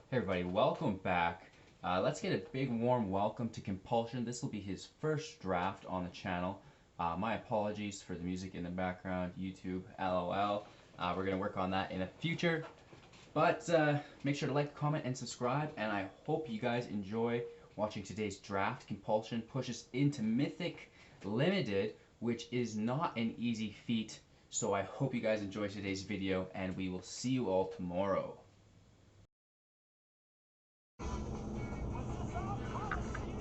Hey everybody, welcome back. Let's get a big warm welcome to Compulsion. This will be his first draft on the channel. My apologies for the music in the background, YouTube, LOL. We're going to work on that in the future. But make sure to like, comment, and subscribe. And I hope you guys enjoy watching today's draft. Compulsion pushes into Mythic Limited, which is not an easy feat. So I hope you guys enjoy today's video, and we will see you all tomorrow.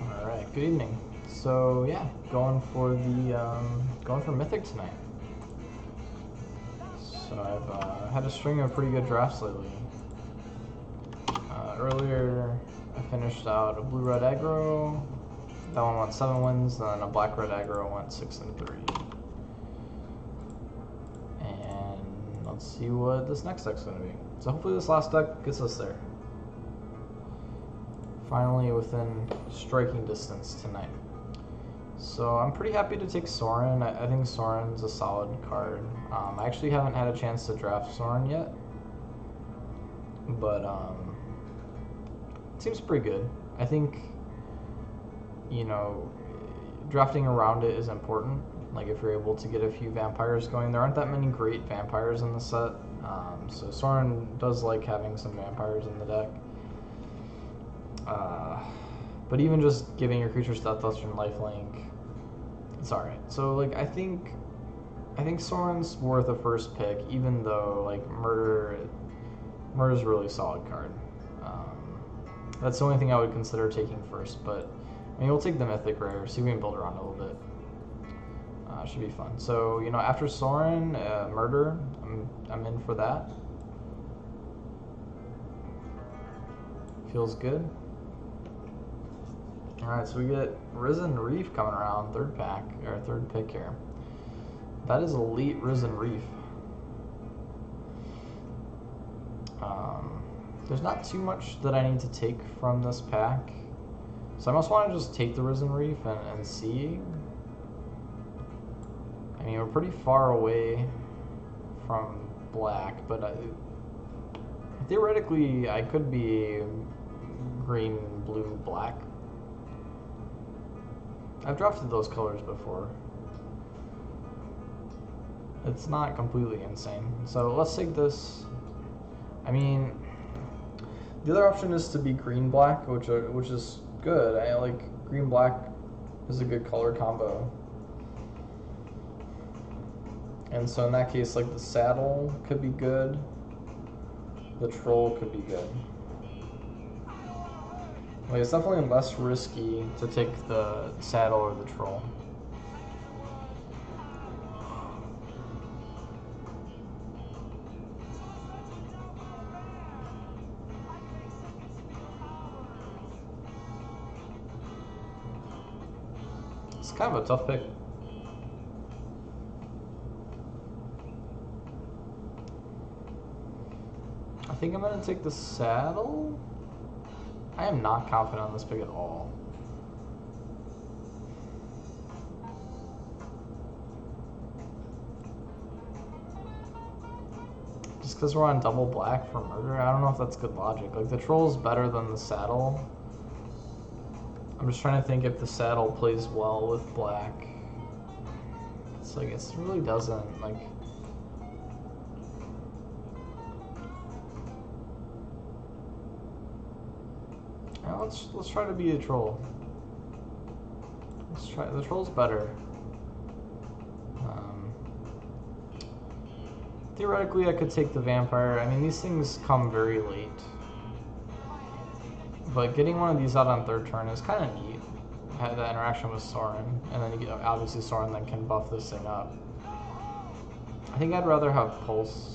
Alright, good evening. So yeah, going for Mythic tonight. So I've had a string of pretty good drafts lately. Earlier I finished out a blue-red aggro. That one went 7 wins, then a black-red aggro went 6 and 3. And let's see what this next deck's gonna be. So hopefully this last deck gets us there. Finally within striking distance tonight. So I'm pretty happy to take Sorin. I think Sorin's a solid card. I actually haven't had a chance to draft Sorin yet, but it seems pretty good. I think, you know, drafting around it is important. Like if you're able to get a few vampires going, there aren't that many great vampires in the set. So Sorin does like having some vampires in the deck. But even just giving your creatures Death Touch and Lifelink, it's alright. So like I think Sorin's worth a first pick, even though like Murder's a really solid card. That's the only thing I would consider taking first, but I mean we'll take the Mythic rare, see if we can build around it a little bit. Should be fun. So you know after Sorin, Murder, I'm in for that. Feels good. Alright, so we get Risen Reef coming around, third pick here. That is Elite Risen Reef. There's not too much that I need to take from this pack. So I must want to just take the Risen Reef and see. I mean, we're pretty far away from black, but theoretically I could be green, blue, black. I've drafted those colors before. It's not completely insane. So let's take this. I mean, the other option is to be green-black, which is good. I like green-black is a good color combo. And so in that case, like the saddle could be good. The troll could be good. Like it's definitely less risky to take the saddle or the troll. It's kind of a tough pick. I think I'm gonna take the saddle. I am not confident on this pick at all. Just because we're on double black for Murder, I don't know if that's good logic. Like the troll's better than the saddle. I'm just trying to think if the saddle plays well with black. It's like it really doesn't. Like let's try to be a troll. Let's try. The troll's better. Theoretically, I could take the vampire. I mean, these things come very late. But getting one of these out on third turn is kind of neat. I had that interaction with Sorin, and then you get obviously Sorin then can buff this thing up. I think I'd rather have Pulse.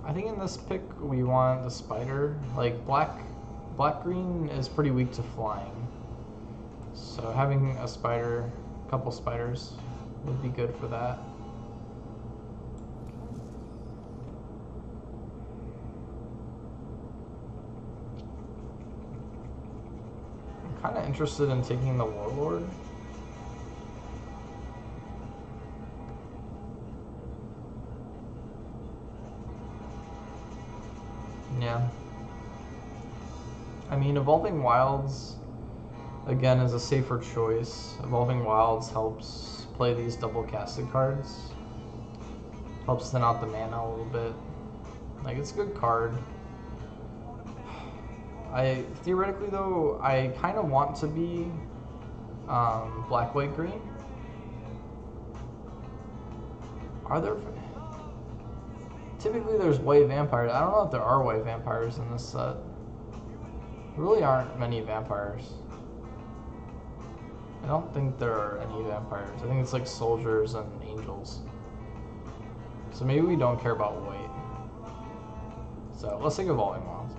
I think in this pick we want the spider. Like black-green is pretty weak to flying. So having a spider, a couple spiders would be good for that. I'm kind of interested in taking the Warlord. Yeah. I mean, Evolving Wilds, again, is a safer choice. Evolving Wilds helps play these double casted cards. Helps thin out the mana a little bit. Like, it's a good card. Theoretically, though, I kind of want to be black, white, green. Are there... Typically there's white vampires. I don't know if there are white vampires in this set. There really aren't many vampires. I don't think there are any vampires. I think it's like soldiers and angels. So maybe we don't care about white. So let's take Evolving Wilds.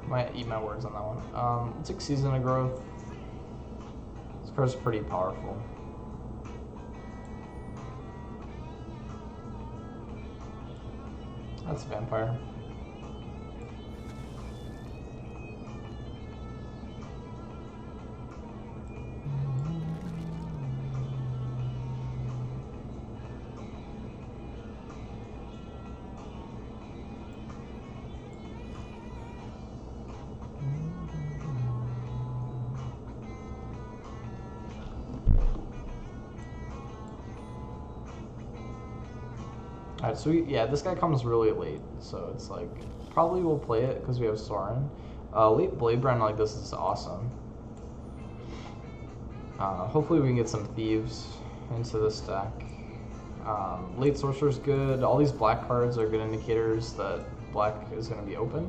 Might eat my words on that one. Let's take Season of Growth. This card's pretty powerful. That's Vampire. Alright, so yeah, this guy comes really late, so it's like, probably we'll play it because we have Sorin. Late Bladebrand like this is awesome. Hopefully we can get some Thieves into this deck. Late Sorcerer's good. All these black cards are good indicators that black is going to be open.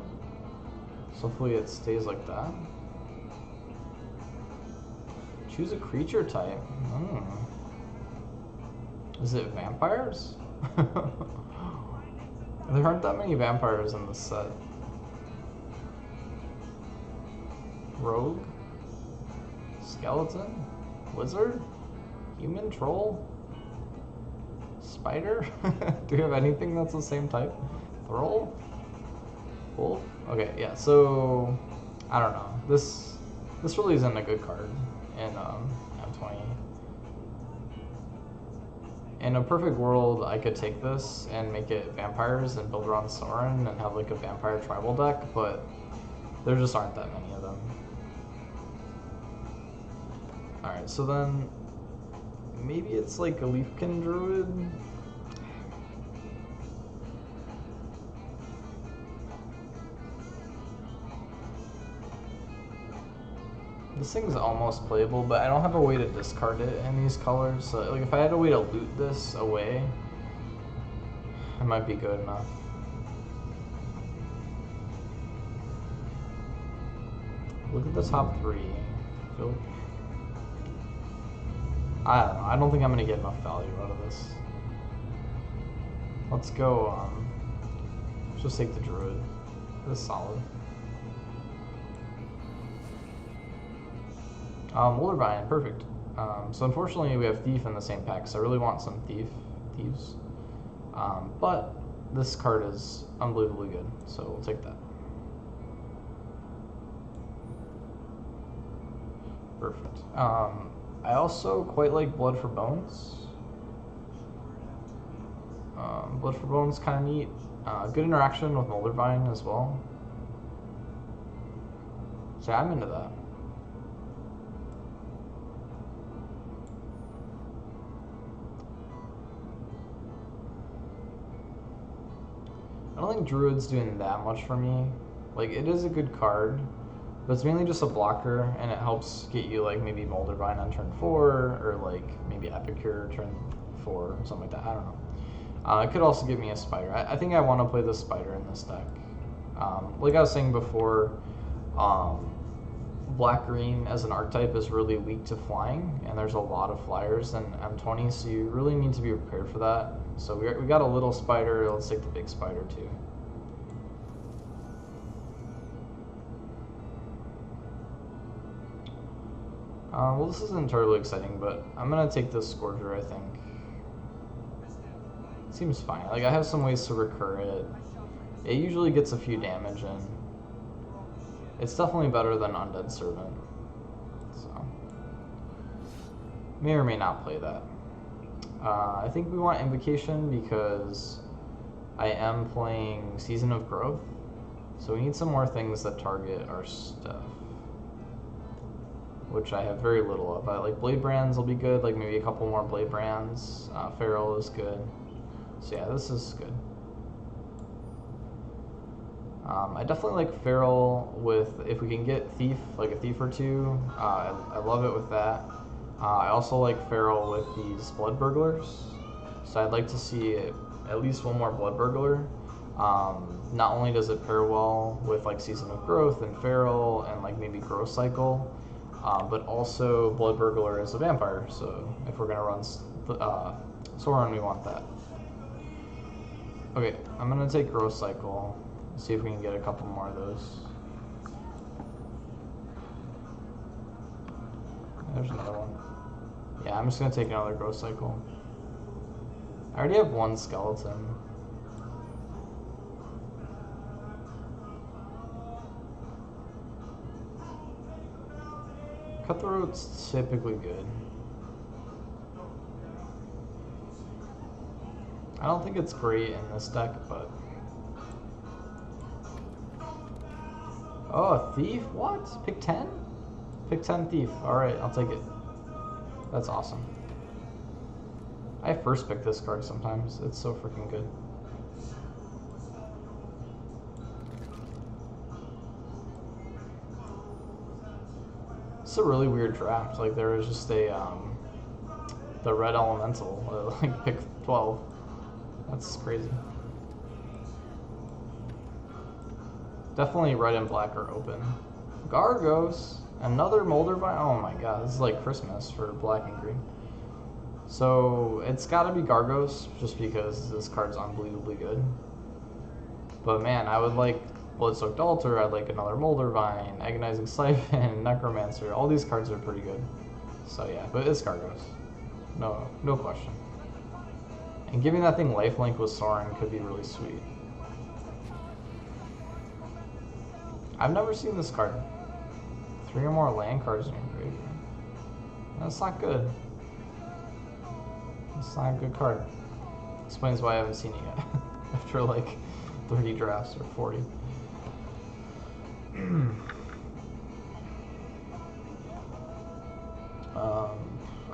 So hopefully it stays like that. Choose a creature type. Is it vampires? There aren't that many vampires in this set. Rogue? Skeleton? Lizard? Human? Troll? Spider? Do we have anything that's the same type? Thrall? Wolf? Okay, yeah, so I don't know. This really isn't a good card in M20. In a perfect world, I could take this and make it vampires and build around Sorin and have like a vampire tribal deck, but there just aren't that many of them. Alright, so then maybe it's like a Leafkin Druid? This thing's almost playable, but I don't have a way to discard it in these colors. So, like, if I had a way to loot this away, it might be good enough. Look at the top three. I don't know. I don't think I'm gonna get enough value out of this. Let's go. Let's just take the Druid. This is solid. Moldervine, perfect. So unfortunately we have Thief in the same pack, so I really want some Thieves. But this card is unbelievably good, so we'll take that. Perfect. I also quite like Blood for Bones. Blood for Bones kind of neat. Good interaction with Moldervine as well. So I'm into that. I don't think Druid's doing that much for me. Like, it is a good card, but it's mainly just a blocker, and it helps get you, like, maybe Moldervine on turn 4, or, like, maybe Epicure turn 4, or something like that. I don't know. It could also give me a Spider. I think I want to play the Spider in this deck. Like I was saying before, Black-Green as an archetype is really weak to flying, and there's a lot of flyers in M20, so you really need to be prepared for that. So we got a little Spider. Let's take the big Spider too. Well, this isn't terribly exciting, but I'm gonna take this Scourger, I think. Seems fine. Like, I have some ways to recur it. It usually gets a few damage in. It's definitely better than Undead Servant. So, may or may not play that. I think we want Invocation because I am playing Season of Growth. So we need some more things that target our stuff, which I have very little of. Like Blade Brands will be good, like maybe a couple more Blade Brands. Feral is good. So yeah, this is good. I definitely like Feral with, if we can get Thief, like a Thief or two, I love it with that. I also like Feral with these Blood Burglars, so I'd like to see at least one more Blood Burglar. Not only does it pair well with like Season of Growth and Feral and like maybe Growth Cycle, but also Blood Burglar is a vampire, so if we're gonna run Sauron, we want that. Okay, I'm gonna take Growth Cycle, see if we can get a couple more of those. There's another one. Yeah, I'm just gonna take another Growth Cycle. I already have one skeleton. Cutthroat's typically good. I don't think it's great in this deck, but... Oh, a Thief? What? Pick 10? Pick 10 Thief. Alright, I'll take it. That's awesome. I first pick this card sometimes. It's so freaking good. It's a really weird draft. Like, there was just a, the red elemental, like, pick 12. That's crazy. Definitely red and black are open. Gargos! Another Molder Vine? Oh my god, this is like Christmas for black and green. So, it's gotta be Gargos, just because this card's unbelievably good. But man, I would like Bloodsoaked Altar, I'd like another Molder Vine, Agonizing Siphon, Necromancer. All these cards are pretty good. So yeah, but it's Gargos. No question. And giving that thing lifelink with Sorin could be really sweet. I've never seen this card. 3 or more land cards in your graveyard. That's not good. It's not a good card. Explains why I haven't seen it yet. After like 30 drafts or 40.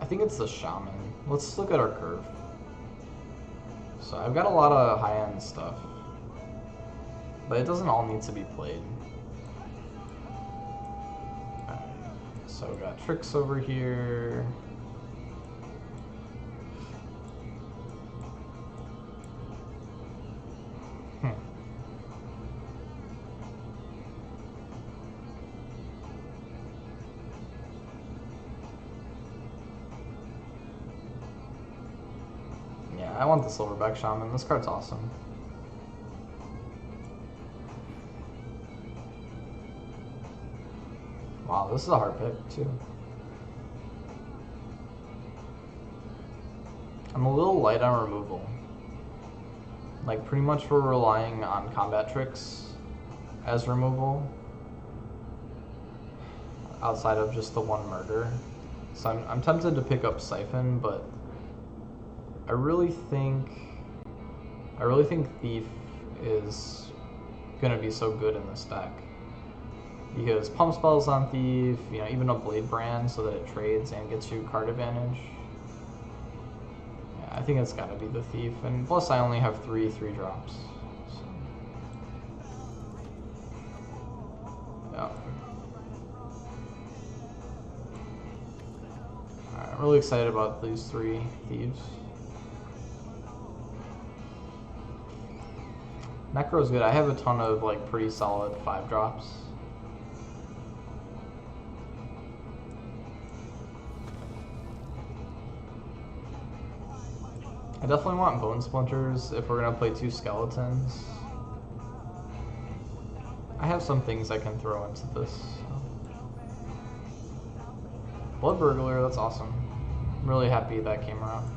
I think it's the Shaman. Let's look at our curve. So I've got a lot of high-end stuff, but it doesn't all need to be played. Alright, so we got Tricks over here. I want the Silverback Shaman. This card's awesome. Wow, this is a hard pick, too. I'm a little light on removal. Like, pretty much we're relying on combat tricks as removal, outside of just the one murder. So I'm tempted to pick up Siphon, but I really think Thief is gonna be so good in this deck, because pump spells on Thief, you know, even a Blade Brand so that it trades and gets you card advantage. Yeah, I think it's gotta be the Thief, and plus I only have 3 drops. So. Yeah. Alright, I'm really excited about these 3 Thieves. Necro's good. I have a ton of like pretty solid 5 drops. I definitely want Bone Splinters if we're gonna play 2 skeletons. I have some things I can throw into this. Blood Burglar, that's awesome. I'm really happy that came around.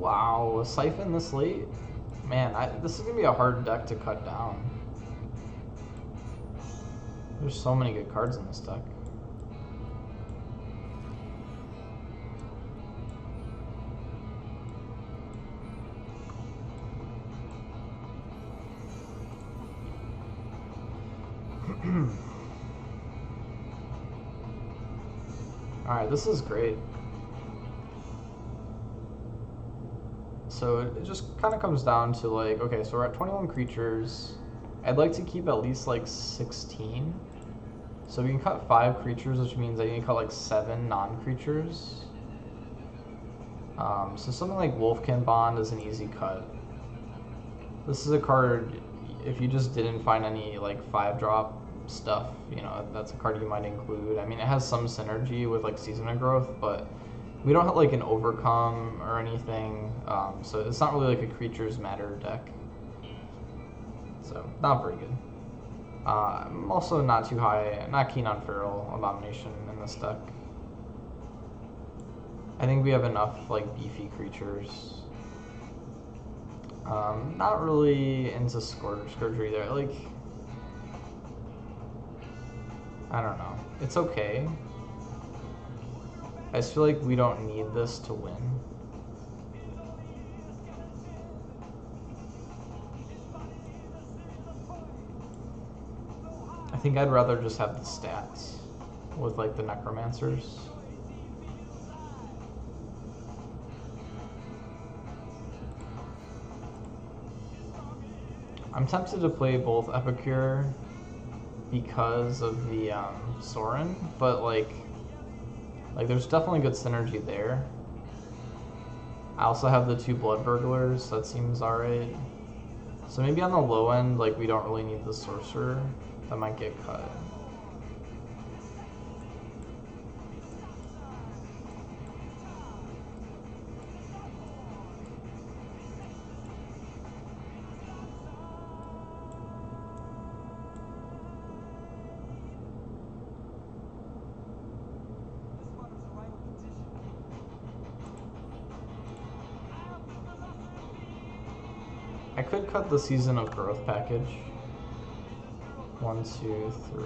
Wow, a Siphon this late? Man, this is going to be a hard deck to cut down. There's so many good cards in this deck. Alright, this is great. So it just kind of comes down to like, okay, so we're at 21 creatures. I'd like to keep at least like 16. So we can cut 5 creatures, which means I need to cut like 7 non-creatures. So something like Wolfkin Bond is an easy cut. This is a card, if you just didn't find any like 5-drop stuff, you know, that's a card you might include. I mean, it has some synergy with like Season of Growth, but we don't have like an Overcome or anything, so it's not really like a Creatures Matter deck. So, not very good. I'm also not too high, not keen on Feral Abomination in this deck. I think we have enough like beefy creatures. Not really into Scourge either. Like, I don't know. It's okay. I just feel like we don't need this to win. I think I'd rather just have the stats with like the Necromancers. I'm tempted to play both Epicure because of the Sorin, but like there's definitely good synergy there. I also have the 2 Blood Burglars, that seems alright. So maybe on the low end, like we don't really need the Sorcerer. That might get cut. I could cut the Season of Growth package. 1, 2, 3.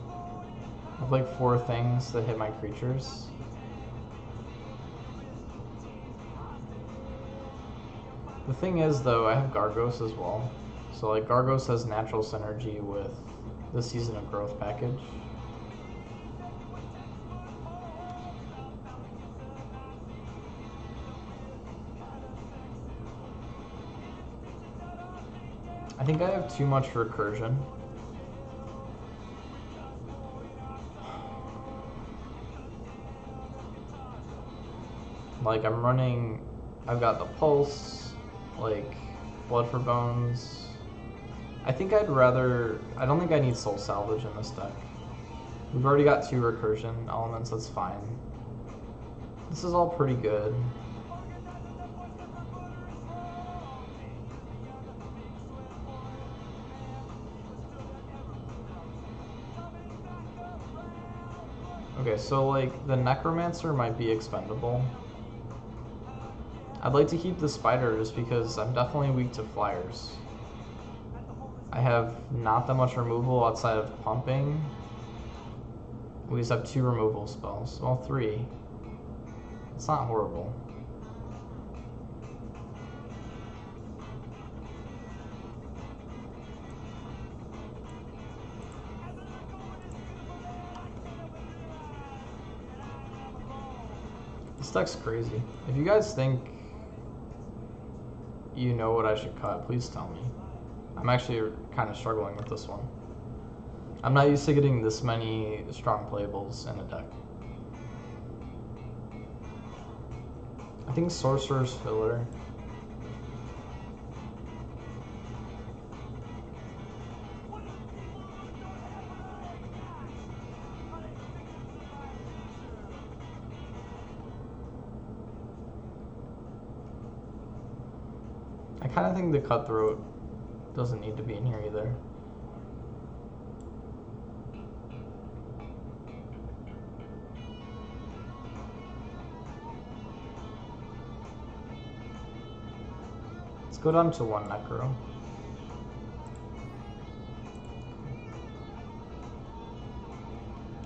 I have like 4 things that hit my creatures. The thing is though, I have Gargos as well. So like Gargos has natural synergy with the Season of Growth package. I think I have too much recursion. Like I'm running, I've got the Pulse, like Blood for Bones. I think I'd rather, I don't think I need Soul Salvage in this deck. We've already got 2 recursion elements, that's fine. This is all pretty good. Okay, so like the Necromancer might be expendable. I'd like to keep the Spider just because I'm definitely weak to flyers. I have not that much removal outside of pumping. We just have 2 removal spells. Well, 3. It's not horrible. This deck's crazy. If you guys think you know what I should cut, please tell me. I'm actually kind of struggling with this one. I'm not used to getting this many strong playables in a deck. I think Sorcerer's filler. I kind of think the Cutthroat doesn't need to be in here either. Let's go down to 1 Necro.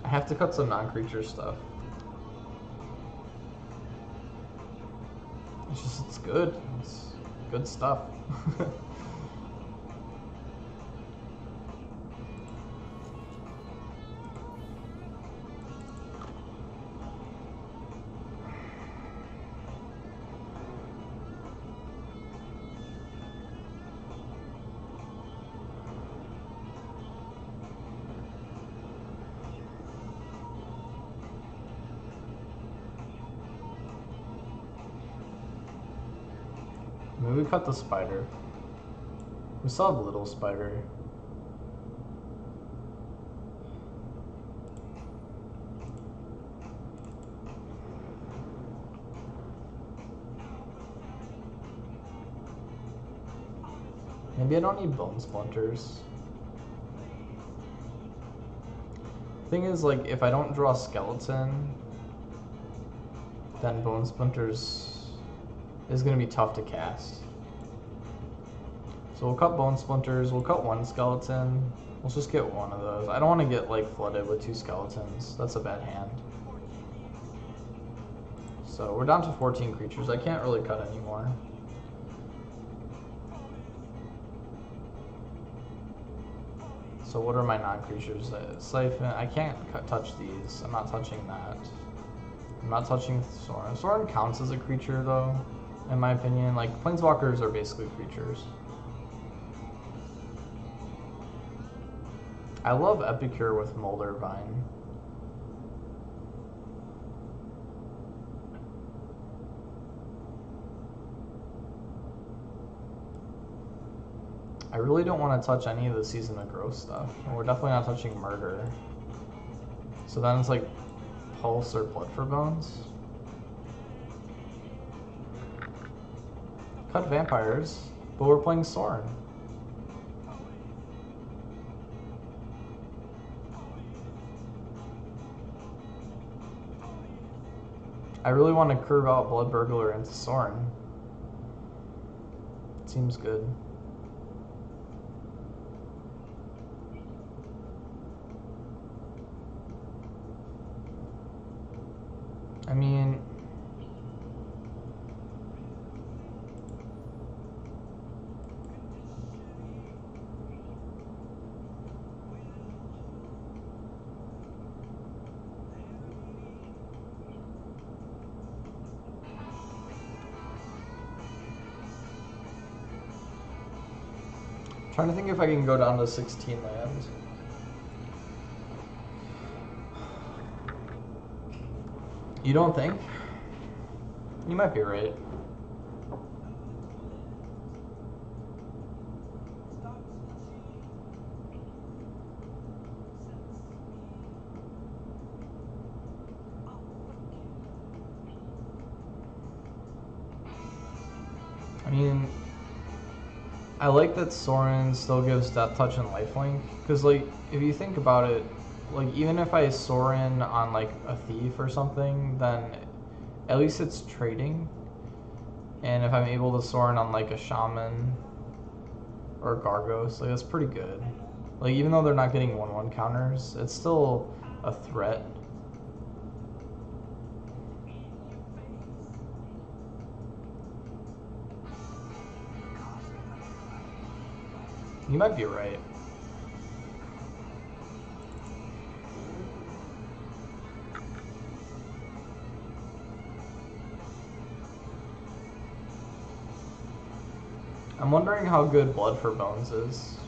I have to cut some non-creature stuff. It's good. It's good stuff. Maybe we cut the spider. We still have little spider. Maybe I don't need bone splinters. Thing is, like, if I don't draw skeleton, then bone splinters is going to be tough to cast. So we'll cut bone splinters, we'll cut 1 skeleton. Let's just get 1 of those. I don't want to get like flooded with 2 skeletons. That's a bad hand. So we're down to 14 creatures. I can't really cut anymore. So what are my non-creatures? Siphon, I can't touch these. I'm not touching that. I'm not touching Sorin. Sorin counts as a creature though, in my opinion. Like, planeswalkers are basically creatures. I love Epicure with Molder Vine. I really don't want to touch any of the Season of Growth stuff. And we're definitely not touching Murder. So then it's like Pulse or Blood for Bones. Cut vampires, but we're playing Sorin. I really want to curve out Blood Burglar into Sorin. Seems good. I mean, trying to think if I can go down to 16 lands. You don't think? You might be right. I mean, I like that Sorin still gives Death Touch and Lifelink, because like, if you think about it, like, even if I Sorin on like a Thief or something, then at least it's trading. And if I'm able to Sorin on like a Shaman or a Gargos, like, that's pretty good. Like, even though they're not getting 1/1 counters, it's still a threat. You might be right. I'm wondering how good Blood for Bones is.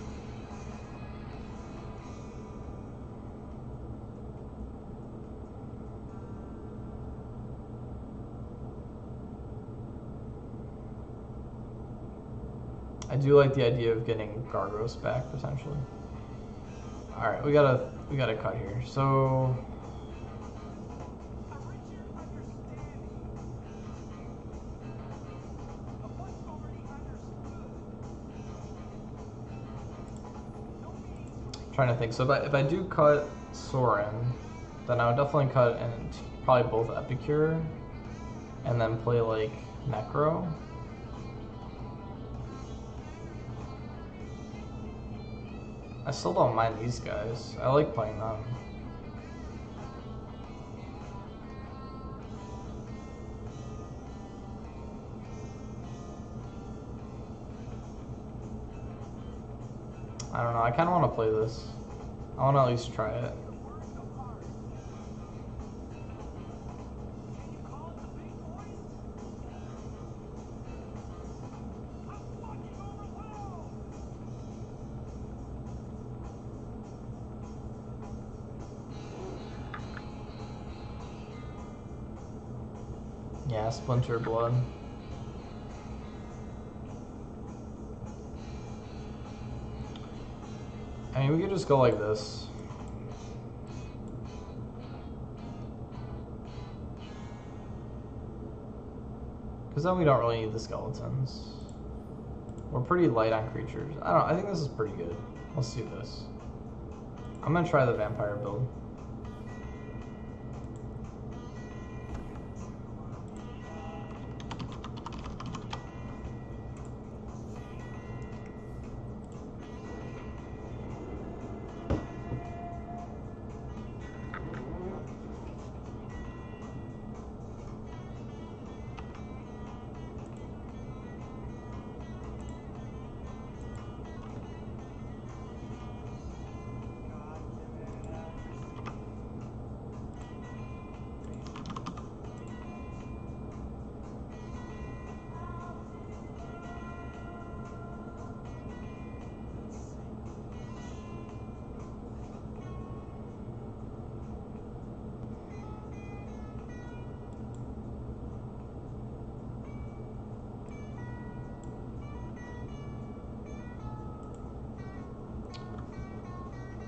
I do like the idea of getting Gargos back potentially. All right, we gotta cut here. So trying to think. So if I do cut Sorin, then I would definitely cut and probably both Epicure, and then play like Necro. I still don't mind these guys. I like playing them. I don't know, I kind of want to play this. I want to at least try it. Yeah, Splinter Blood. I mean, we could just go like this. Because then we don't really need the skeletons. We're pretty light on creatures. I don't know, I think this is pretty good. Let's do this. I'm going to try the vampire build.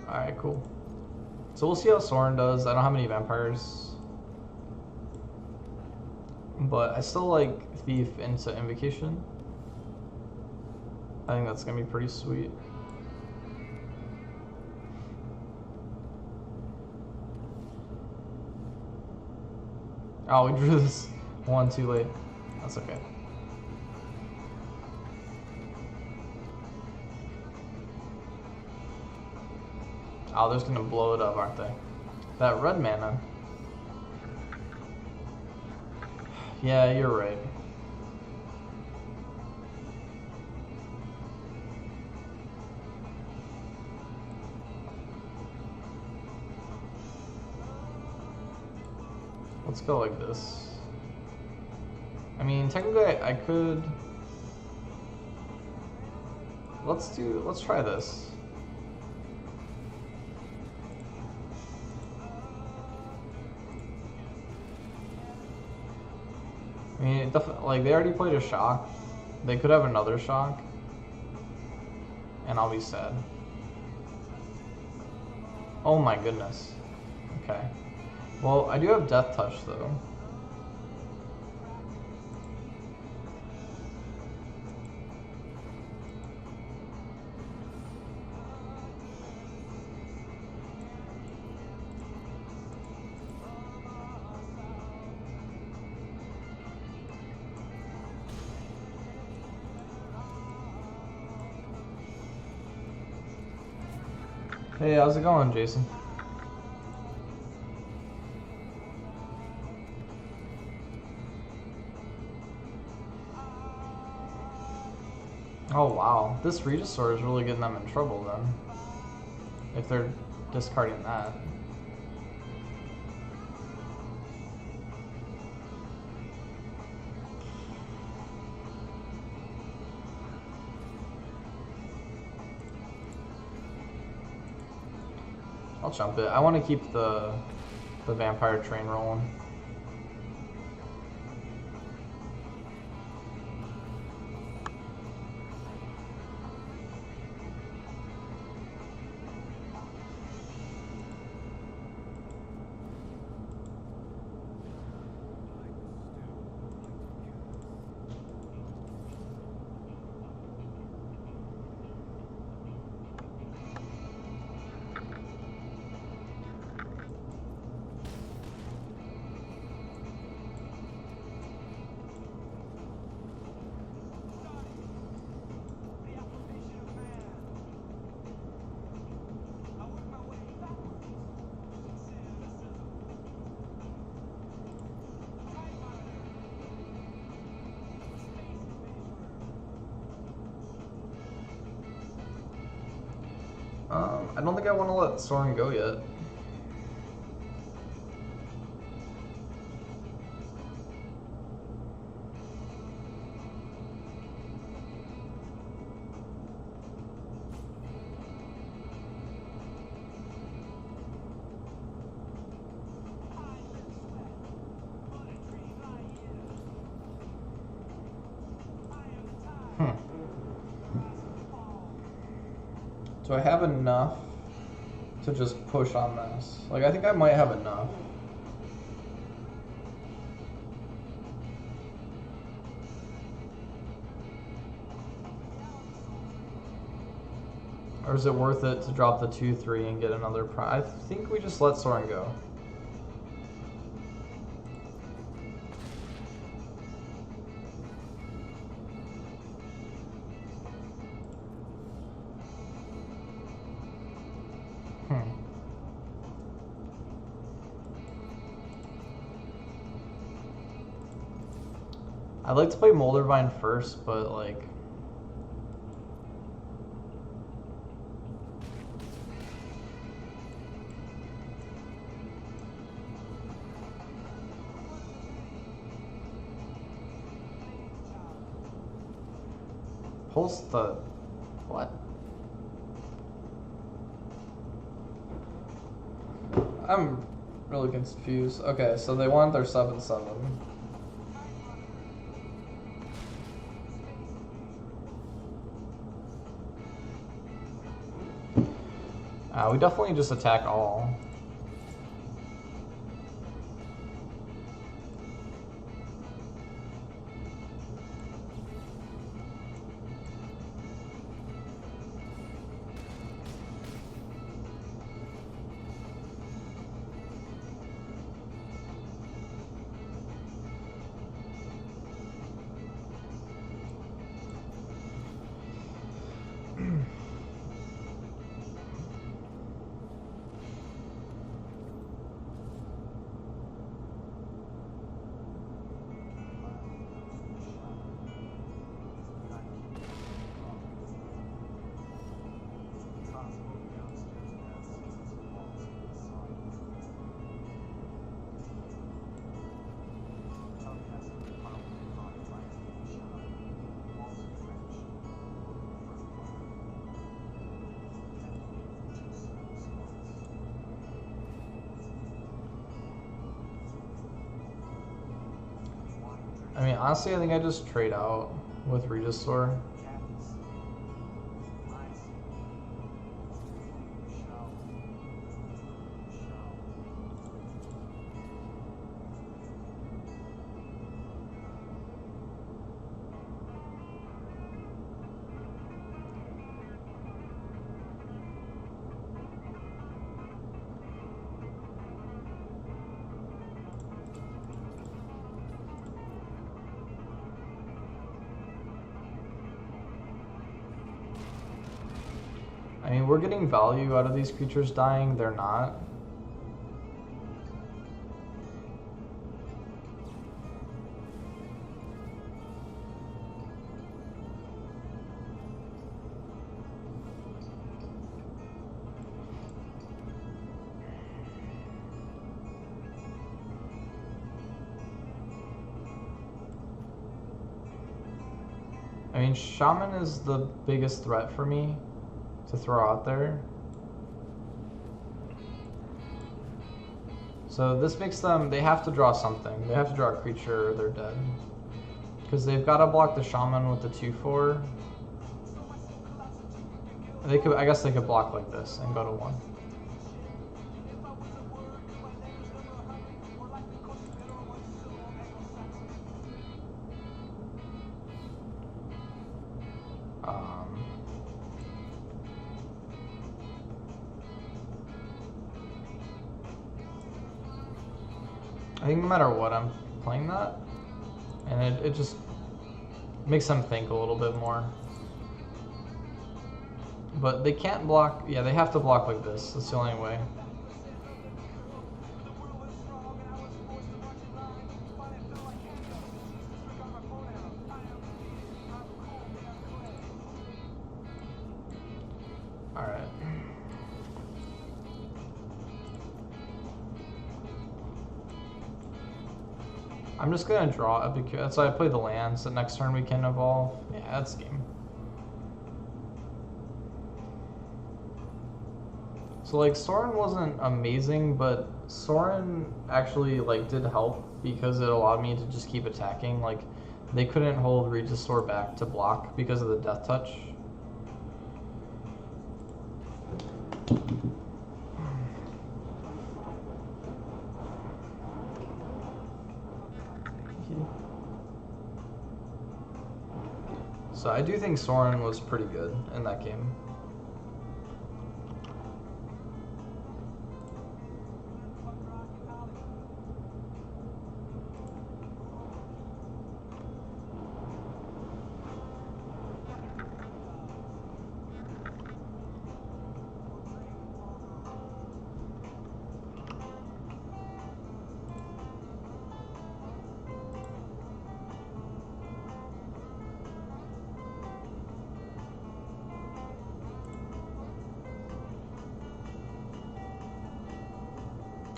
Alright, cool. So we'll see how Soren does. I don't have any vampires. But I still like Thief into Invocation. I think that's going to be pretty sweet. Oh, we drew this one too late. That's okay. Oh, they're just gonna blow it up, aren't they? That red mana. Yeah, you're right. Let's go like this. I mean, technically I could... Let's try this. I mean, like, they already played a shock. They could have another shock. And I'll be sad. Oh my goodness. Okay. Well, I do have Death Touch, though. Hey, how's it going, Jason? Oh wow, this Regisaur is really getting them in trouble then. If they're discarding that. I'll jump it. I want to keep the vampire train rolling. I don't think I want to let Soren go yet. Do I have enough to just push on this? Like, I think I might have enough. Or is it worth it to drop the 2-3 and get another prize? I think we just let Soren go. I'd like to play Moldervine first, but like... Pulse the... What? I'm really confused. Okay, so they want their 7/7. We definitely just attack all. I mean, honestly, I think I just trade out with Regisaur. I mean, we're getting value out of these creatures dying, they're not. I mean, Shaman is the biggest threat for me to throw out there. So this makes them, they have to draw something. They have to draw a creature or they're dead. Because they've got to block the Shaman with the 2/4. They could, I guess they could block like this and go to 1. I think no matter what, I'm playing that, and it just makes them think a little bit more. But they can't block, yeah, they have to block like this, that's the only way. Alright. I'm just gonna draw Epicure. That's why I play the land, so next turn we can evolve. Yeah, that's game. So like Sorin wasn't amazing, but Sorin actually like did help because it allowed me to just keep attacking. Like they couldn't hold Regisaur back to block because of the death touch. So I do think Sorin was pretty good in that game.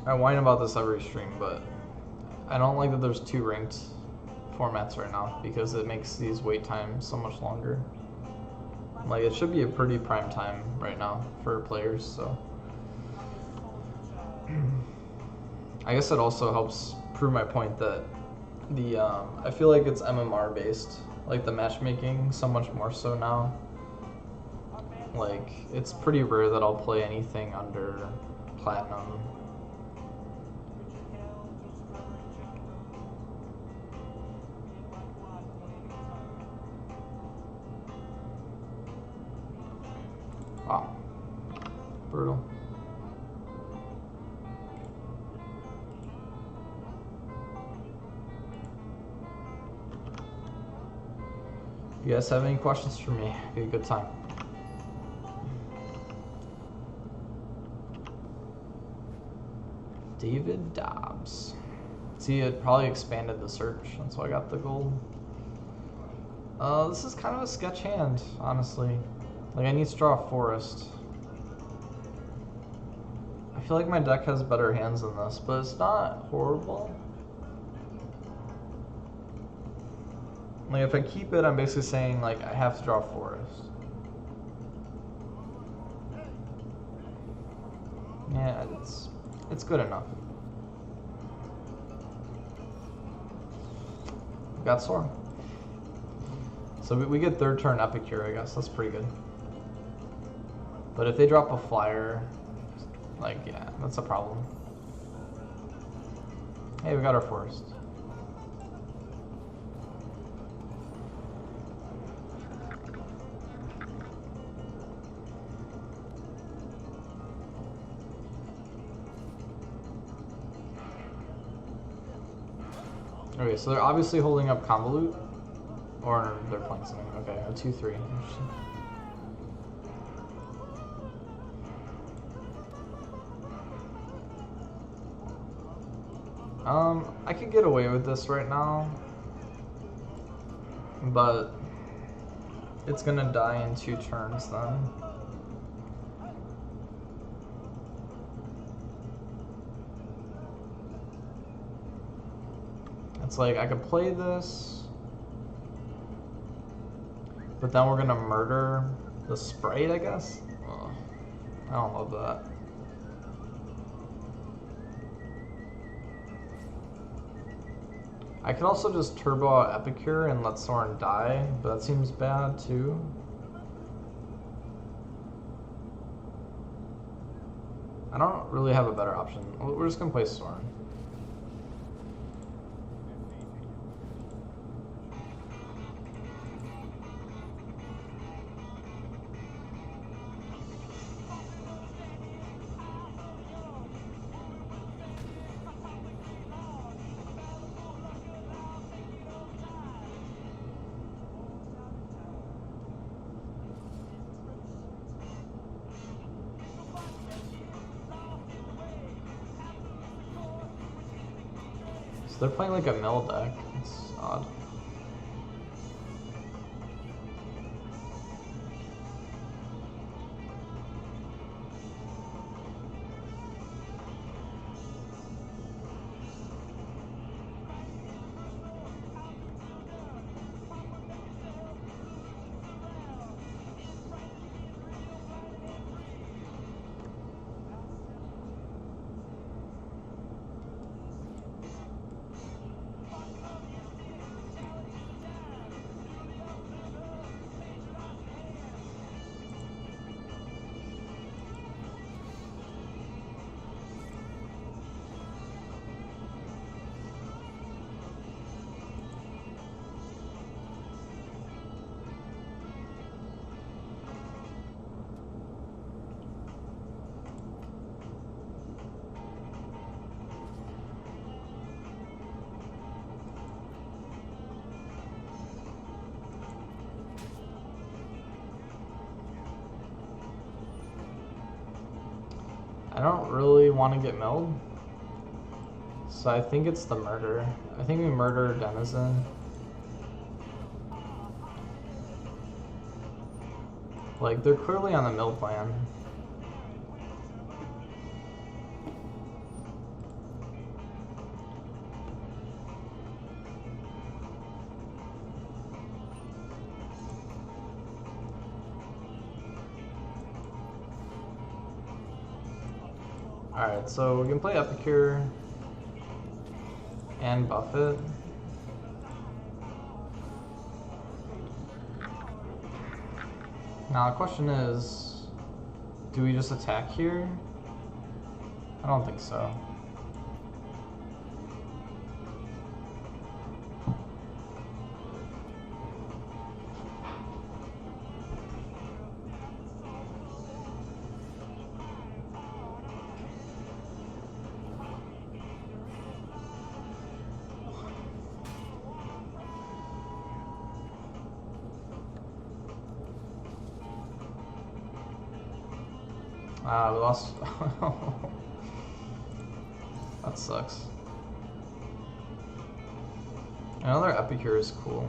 I whine about this every stream, but I don't like that there's 2 ranked formats right now because it makes these wait times so much longer. Like it should be a pretty prime time right now for players, so I guess it also helps prove my point that the I feel like it's MMR based, like the matchmaking so much more so now. Like it's pretty rare that I'll play anything under platinum. Wow. Brutal. If you guys have any questions for me, it'd be a good time. David Dobbs. See, it probably expanded the search, that's why I got the gold. This is kind of a sketch hand, honestly. Like, I need to draw a forest. I feel like my deck has better hands than this, but it's not horrible. Like, if I keep it, I'm basically saying, like, I have to draw a forest. Yeah, it's good enough. Got Sorin. So we get 3rd turn Epicure, I guess. That's pretty good. But if they drop a flyer, like, yeah, that's a problem. Hey, we got our forest. Okay, so they're obviously holding up Convolute, or they're playing something. Okay, a 2/3. Interesting. I could get away with this right now, but it's gonna die in 2 turns then. It's like I could play this, but then we're gonna murder the Sprite, I guess. Ugh, I don't love that. I could also just turbo out Epicure and let Sorin die, but that seems bad too. I don't really have a better option. We're just gonna play Sorin. They're playing like a mill deck. It's odd. I don't really want to get milled. So I think it's the murder. I think we murder Denizen. Like, they're clearly on the mill plan. Alright, so we can play Epicure and Buffett. Now the question is, do we just attack here? I don't think so. We lost. That sucks. Another Epicure is cool.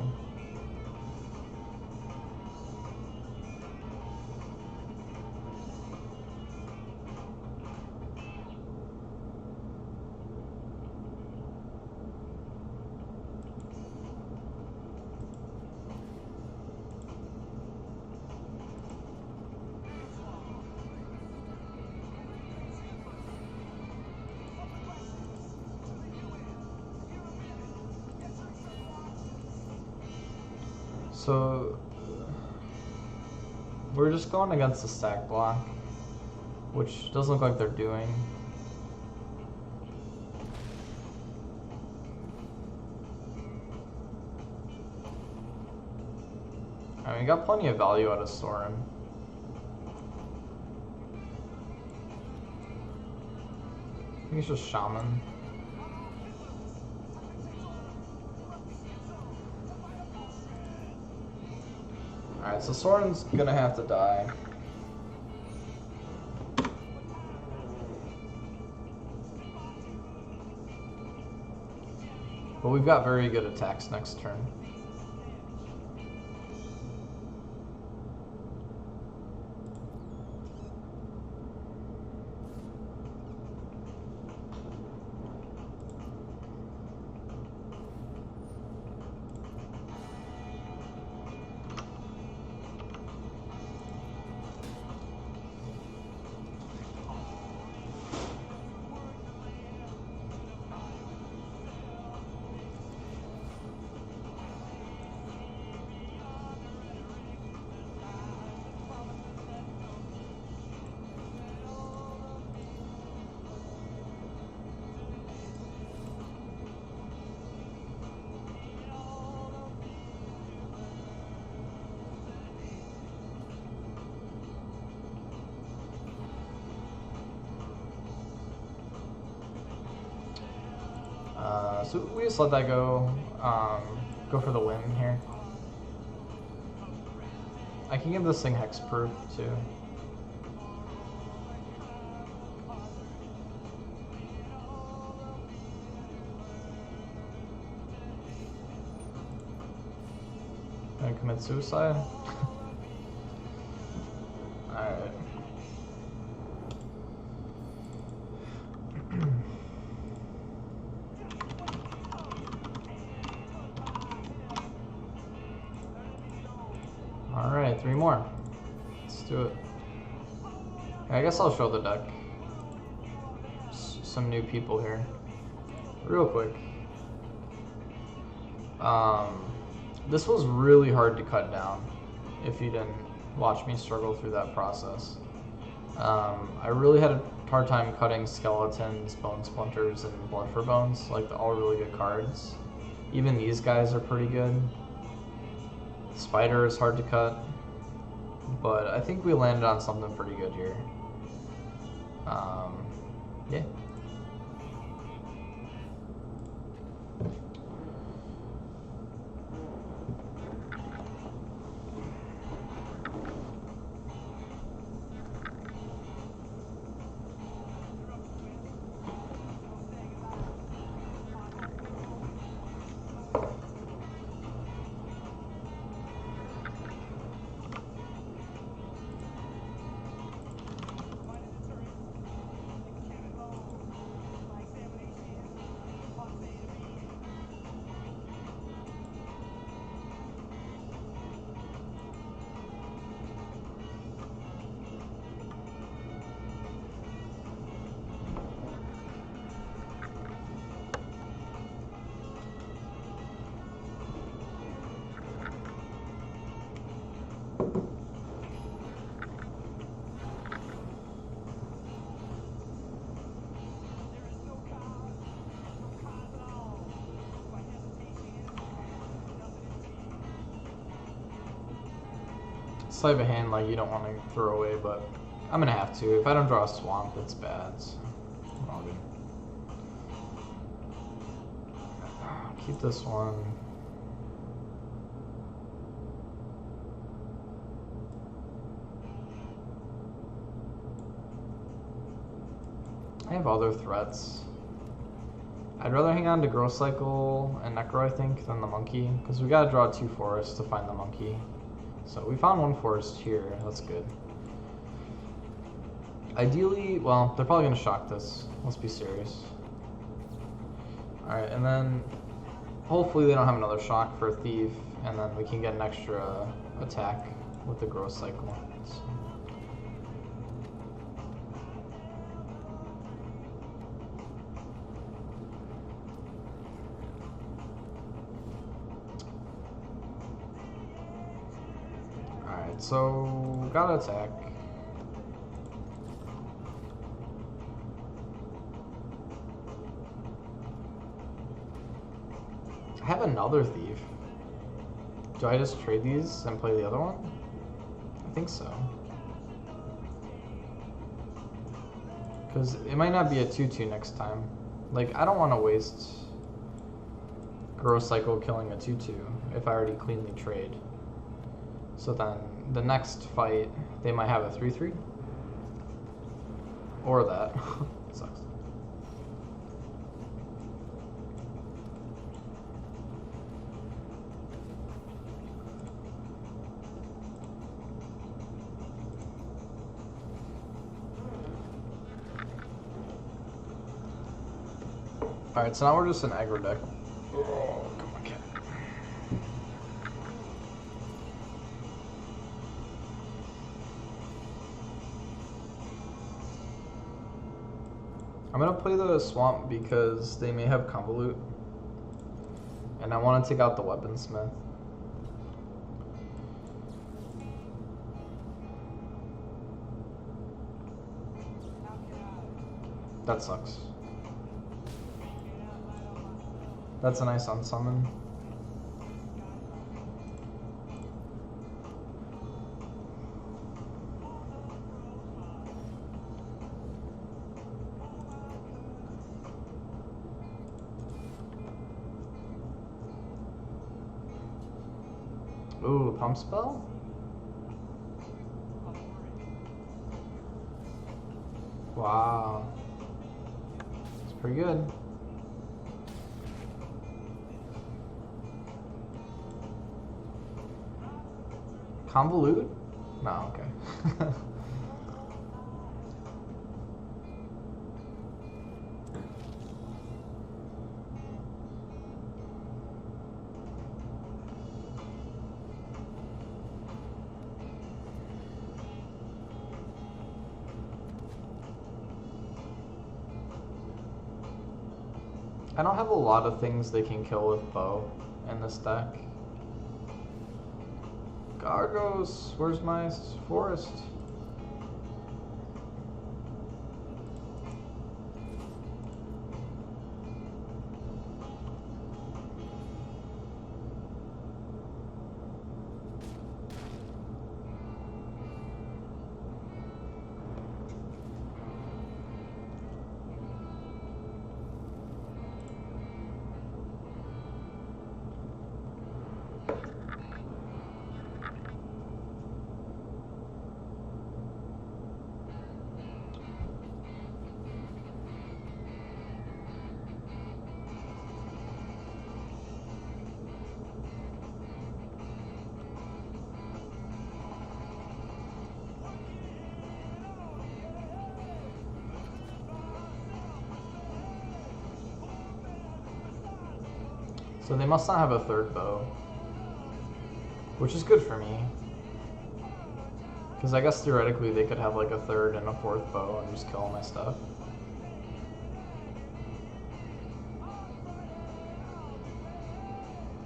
So we're just going against the stack block, which doesn't look like they're doing. I mean, we got plenty of value out of Soren. I think it's just Shaman. Alright, so Soren's gonna have to die. But we've got very good attacks next turn. So we just let that go. Go for the win here. I can give this thing hexproof too. Gonna commit suicide? Alright. Alright, 3 more. Let's do it. I guess I'll show the deck. Some new people here. Real quick. This was really hard to cut down if you didn't watch me struggle through that process. I really had a hard time cutting Skeletons, Bone Splinters, and Blood for Bones, like all really good cards. Even these guys are pretty good. Spider is hard to cut, but I think we landed on something pretty good here. Yeah. It's type of hand like you don't want to throw away, but I'm gonna have to. If I don't draw a swamp, it's bad. So I'm all good. Keep this one. I have other threats. I'd rather hang on to Growth Cycle and Necro, I think, than the Monkey, because we gotta draw 2 forests to find the Monkey. So we found 1 forest here, that's good. Ideally, well, they're probably gonna shock this. Let's be serious. Alright, and then hopefully they don't have another shock for a Thief, and then we can get an extra attack with the Growth Cycle. So. So, gotta attack. I have another Thief. Do I just trade these and play the other one? I think so. Because it might not be a 2-2 next time. Like, I don't want to waste Growth Cycle killing a 2-2 if I already cleanly trade. So then, the next fight, they might have a 3-3. Or that. Sucks. Alright, so now we're just an aggro deck. Oh, come on, cat. I'm gonna play the swamp because they may have Convolute. And I want to take out the Weaponsmith. That sucks. That's a nice unsummon. Ooh, pump spell? Wow. It's pretty good. Convolute? No, okay. I don't have a lot of things they can kill with bow in this deck. Gargos, where's my forest? So they must not have a third bow, which is good for me. Because I guess theoretically they could have like a third and a fourth bow and just kill all my stuff.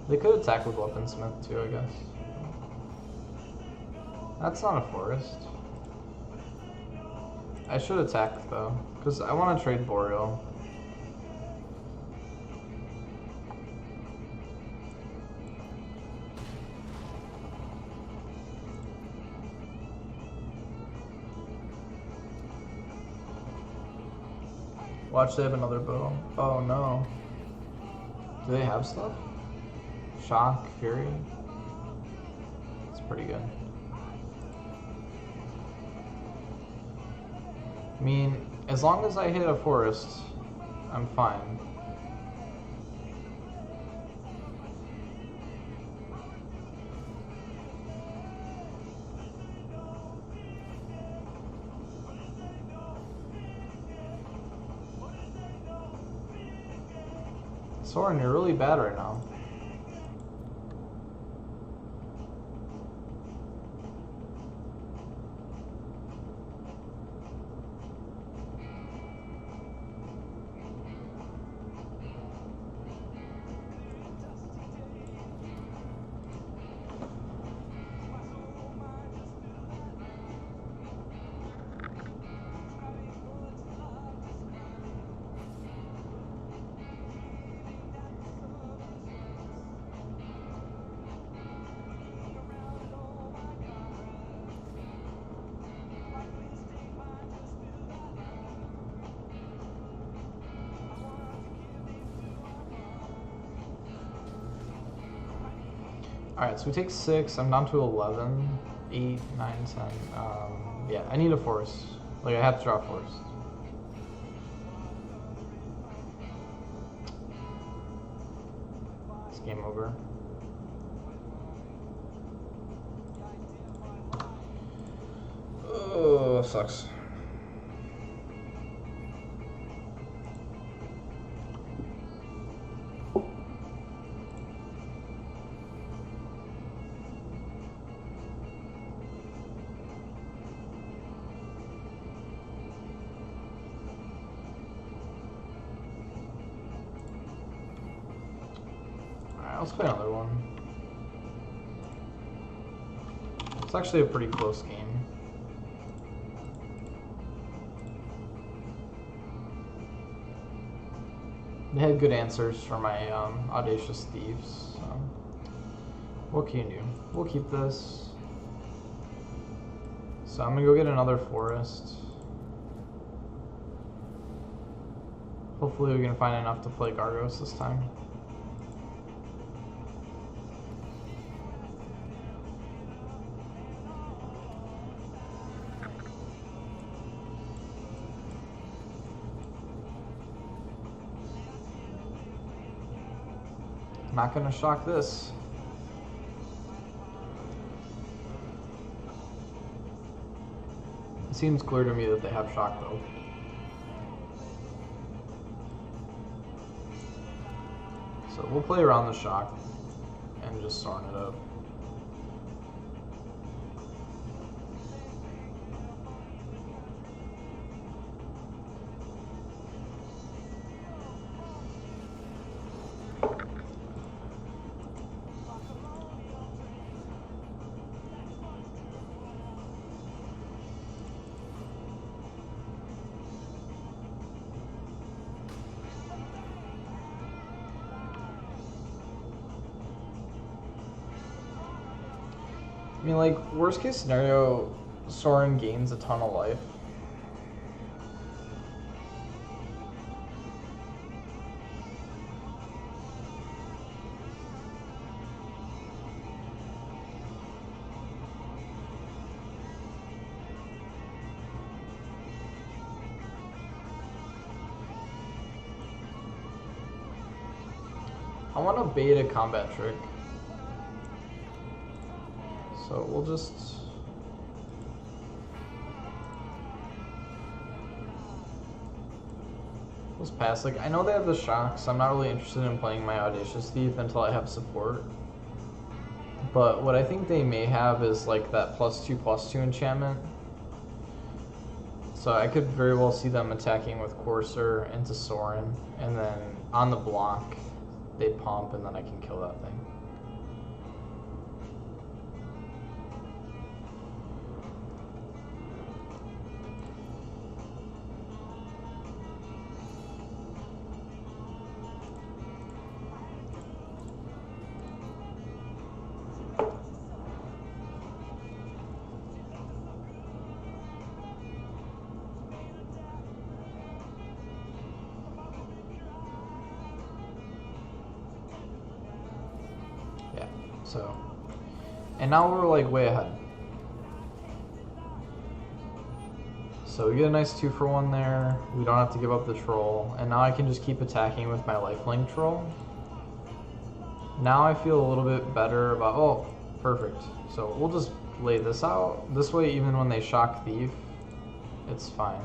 They could attack with Weaponsmith too, I guess. That's not a forest. I should attack though, because I want to trade Boreal. Watch, they have another bow. Oh no. Do they have stuff? Shock, Fury. It's pretty good. I mean, as long as I hit a forest, I'm fine. Soren, you're really bad right now. Alright, so we take 6. I'm down to 11. 8, 9, 10. Yeah, I need a forest. Like, I have to draw a forest. It's game over. Oh, sucks. Let's play another one. It's actually a pretty close game. They had good answers for my Audacious Thieves. So. What can you do? We'll keep this. So I'm gonna go get another forest. Hopefully we can find enough to play Gargos this time. Not gonna shock this. It seems clear to me that they have shock though. So we'll play around the shock and just Soren it up. I mean, like, worst case scenario, Soren gains a ton of life. I want to bait a combat trick. So we'll just... let's pass. Like, I know they have the shocks. I'm not really interested in playing my Audacious Thief until I have support. But what I think they may have is like that +2/+2 enchantment. So I could very well see them attacking with Courser into Soren, and then on the block they pump, and then I can kill that thing. So, and now we're like way ahead. So we get a nice 2-for-1 there. We don't have to give up the troll. And now I can just keep attacking with my lifelink troll. Now I feel a little bit better about, oh, perfect. So we'll just lay this out. This way, even when they shock thief, it's fine.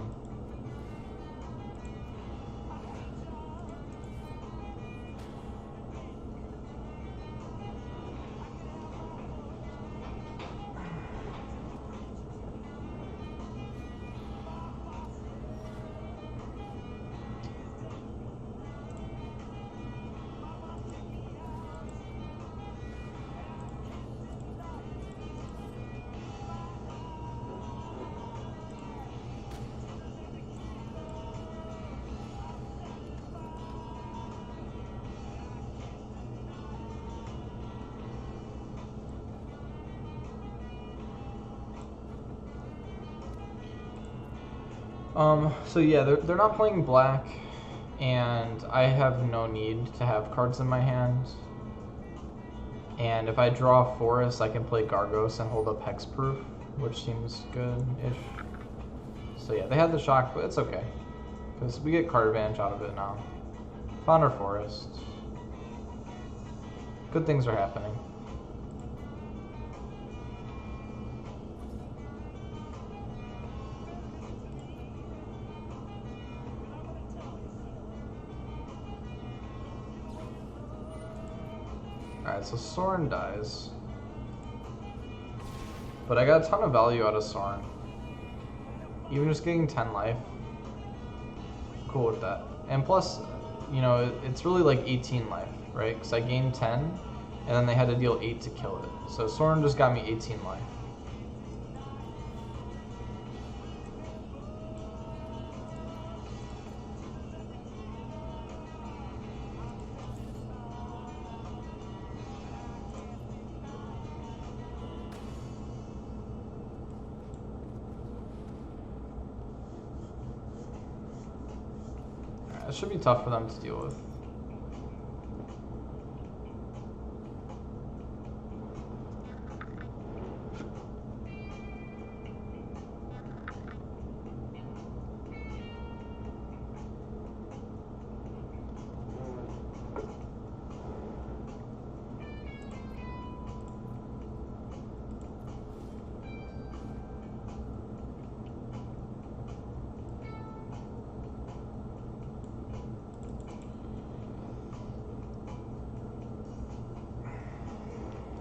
So yeah, they're not playing black, and I have no need to have cards in my hand. And if I draw a forest, I can play Gargos and hold up Hexproof, which seems good-ish. So yeah, they had the shock, but it's okay, because we get card advantage out of it now. Found our forest. Good things are happening. Alright, so Soren dies. But I got a ton of value out of Soren. Even just getting 10 life. Cool with that. And plus, you know, it's really like 18 life, right? Because I gained 10, and then they had to deal 8 to kill it. So Soren just got me 18 life. It should be tough for them to deal with.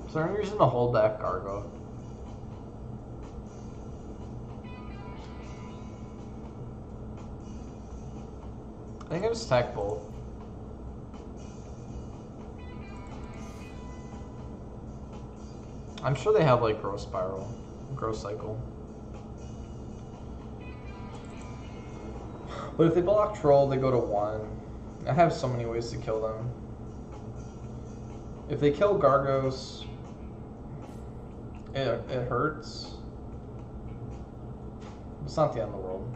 Is there any reason to hold that Gargo? I think I just attack both. I'm sure they have like Growth Spiral, Growth Cycle. But if they block Troll, they go to 1. I have so many ways to kill them. If they kill Gargos, it hurts. It's not the end of the world.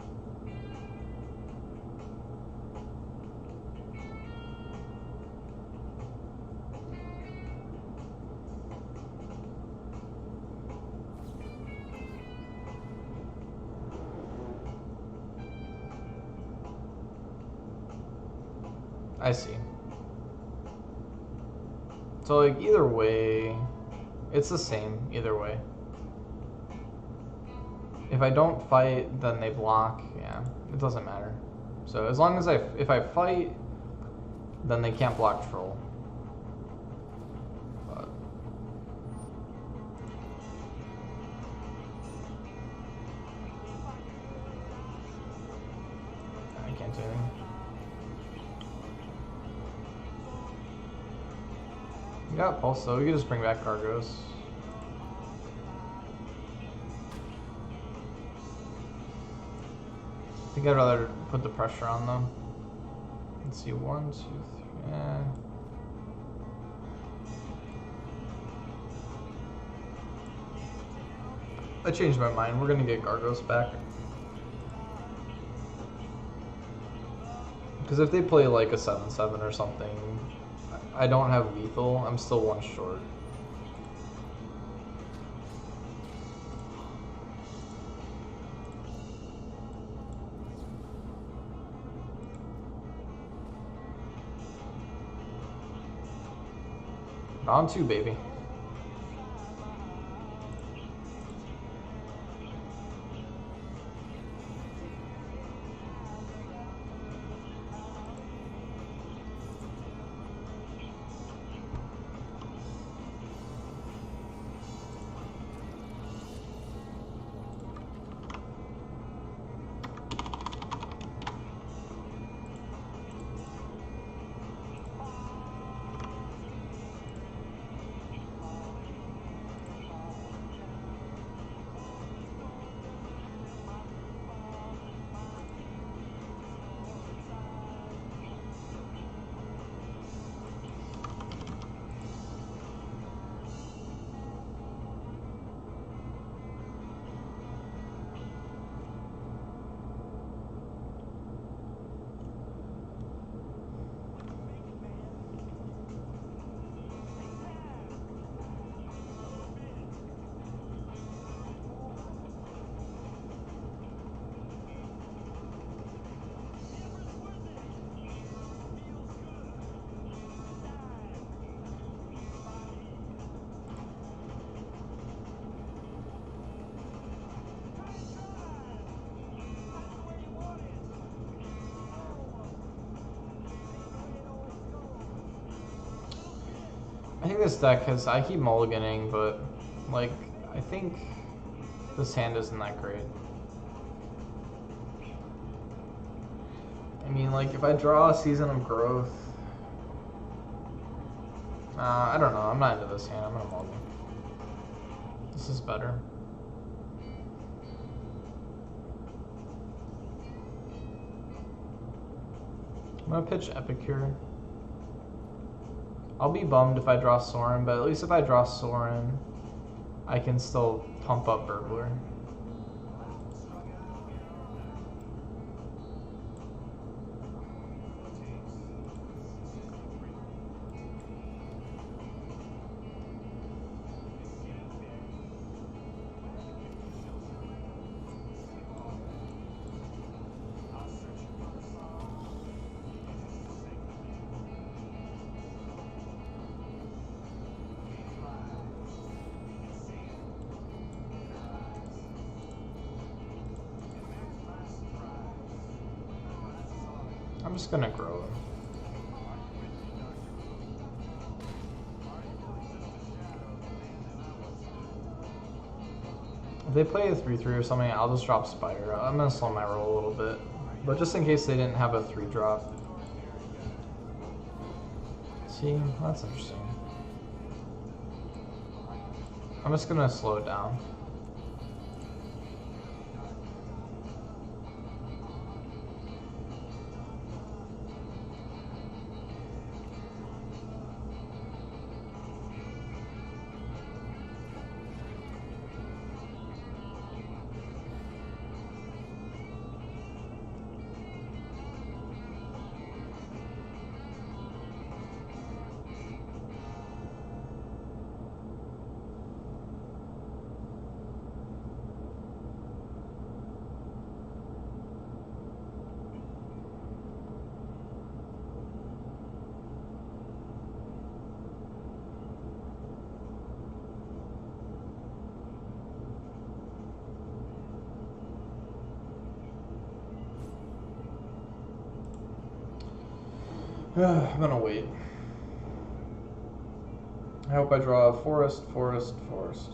I see. So like either way, it's the same either way. If I don't fight, then they block. Yeah, it doesn't matter. So as long as if I fight, then they can't block Troll. But I can't do anything. We got Pulse though, we can just bring back Gargos. I think I'd rather put the pressure on them. Let's see, 1, 2, 3, I changed my mind, we're gonna get Gargos back. Because if they play like a 7/7 or something, I don't have lethal, I'm still 1 short. Round 2, baby. I think this deck has, I keep mulliganing, but like, I think this hand isn't that great. I mean, like, if I draw a Season of Growth, I don't know, I'm not into this hand, I'm gonna mulligan. This is better. I'm gonna pitch Epicure. I'll be bummed if I draw Sorin, but at least if I draw Sorin, I can still pump up Burglar. I'm just gonna grow them. If they play a 3-3 or something, I'll just drop Spider. I'm gonna slow my roll a little bit. But just in case they didn't have a 3-drop. See, that's interesting. I'm just gonna slow it down. I'm gonna wait. I hope I draw a forest, forest, forest.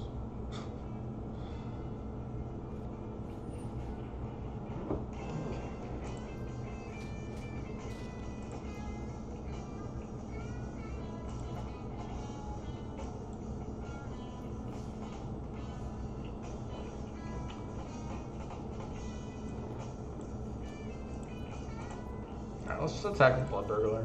Alright, let's just attack with Blood Burglar.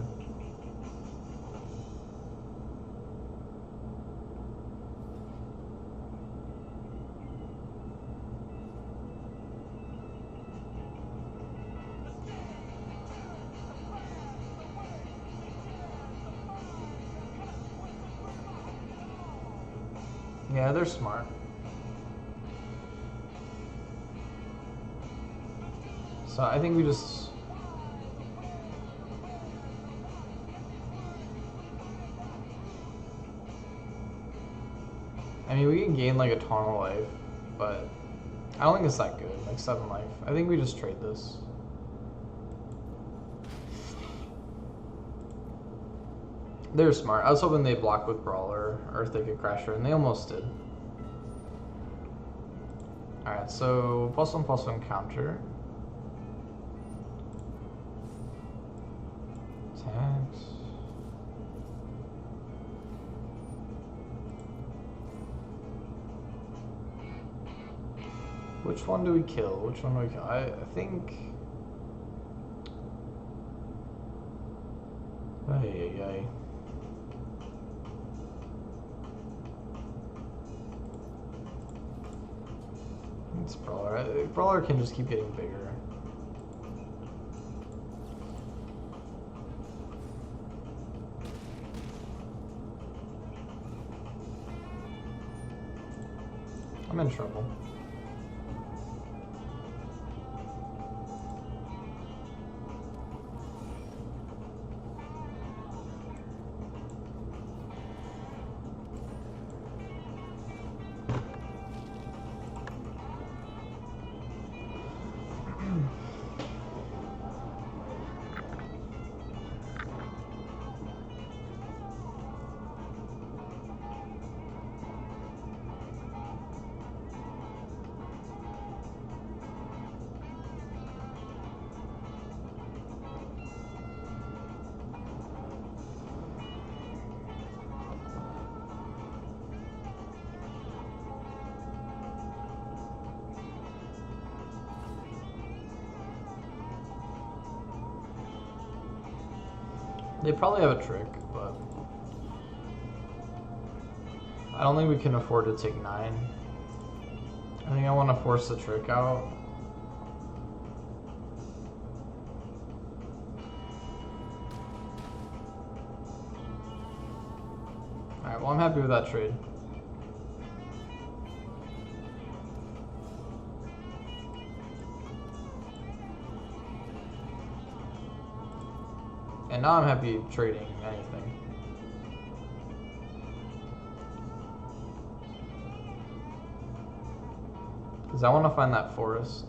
Yeah, they're smart. So I think we just... I mean, we can gain like a ton of life, but I don't think it's that good. Like 7 life. I think we just trade this. They're smart. I was hoping they'd block with Brawler, or if they could Crasher, and they almost did. Alright, so +1/+1 counter. Attacks. Which one do we kill? Which one do we kill? I think... Ay. It's Brawler. Brawler can just keep getting bigger. I'm in trouble. They probably have a trick, but I don't think we can afford to take 9. I think I want to force the trick out. Alright, well I'm happy with that trade. And now I'm happy trading anything. Because I want to find that forest.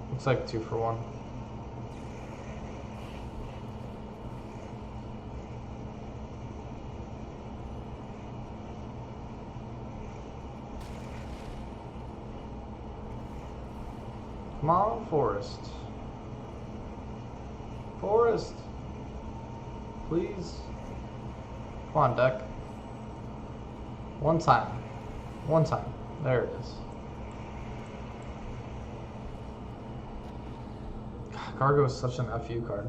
Looks like 2 for 1. Come on, Forest. Forest. Please. Come on, deck. One time. One time. There it is. Gargo is such an FU card.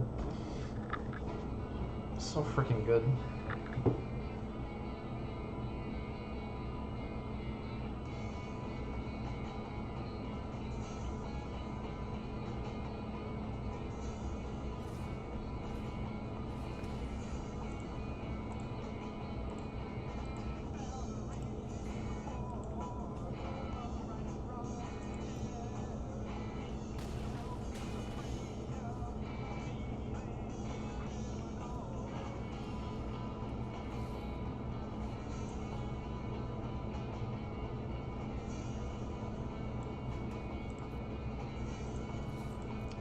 So freaking good.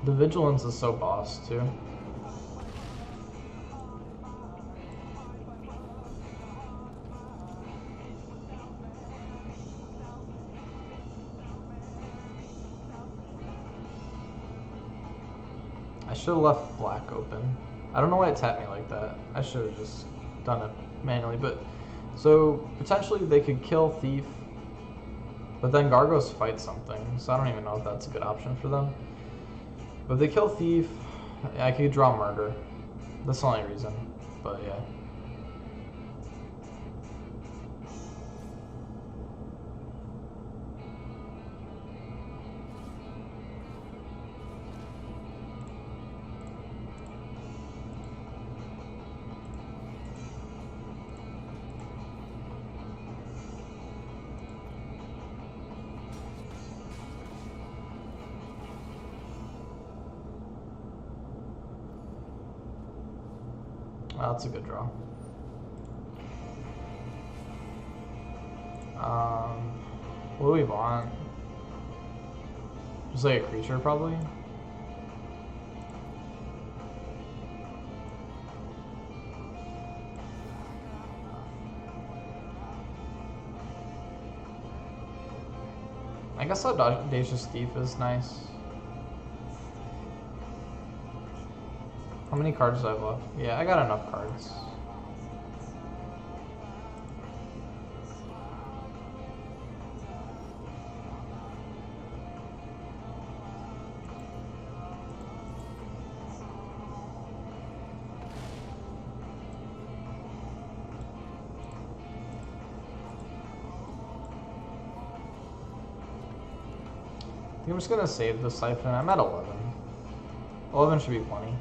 The vigilance is so boss too. I should have left black open. I don't know why it tapped me like that. I should have just done it manually. But so potentially they could kill Thief, but then Gargos fight something. So I don't even know if that's a good option for them. But if they kill Thief, I could draw Murder. That's the only reason. But yeah. Well, that's a good draw. What do we want? Just like a creature, probably? I guess Audacious Thief is nice. How many cards do I have left? Yeah, I got enough cards. I'm just gonna save the Siphon. I'm at 11. 11 should be plenty.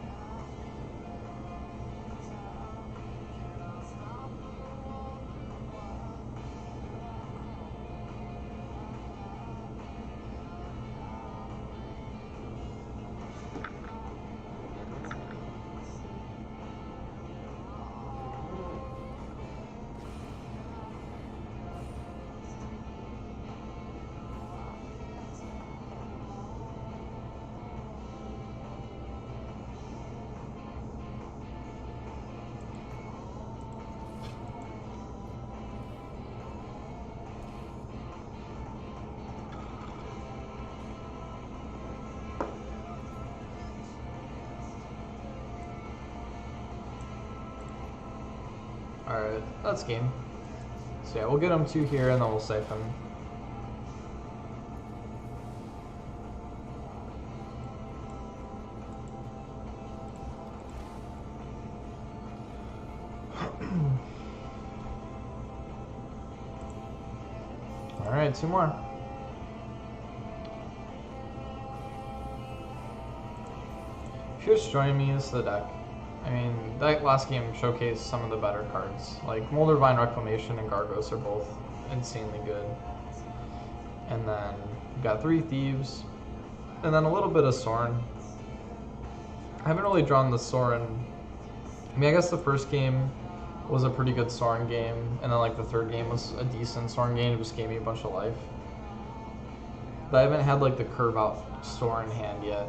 Alright, that's game. So yeah, we'll get them 2 here and then we'll Siphon. Alright, 2 more. If you're just joining me, this is the deck. I mean, that last game showcased some of the better cards. Like, Moldervine Reclamation and Gargos are both insanely good. And then we've got 3 Thieves. And then a little bit of Sorin. I haven't really drawn the Sorin. I mean, I guess the first game was a pretty good Sorin game. And then, like, the third game was a decent Sorin game. It just gave me a bunch of life. But I haven't had, like, the curve out Sorin hand yet.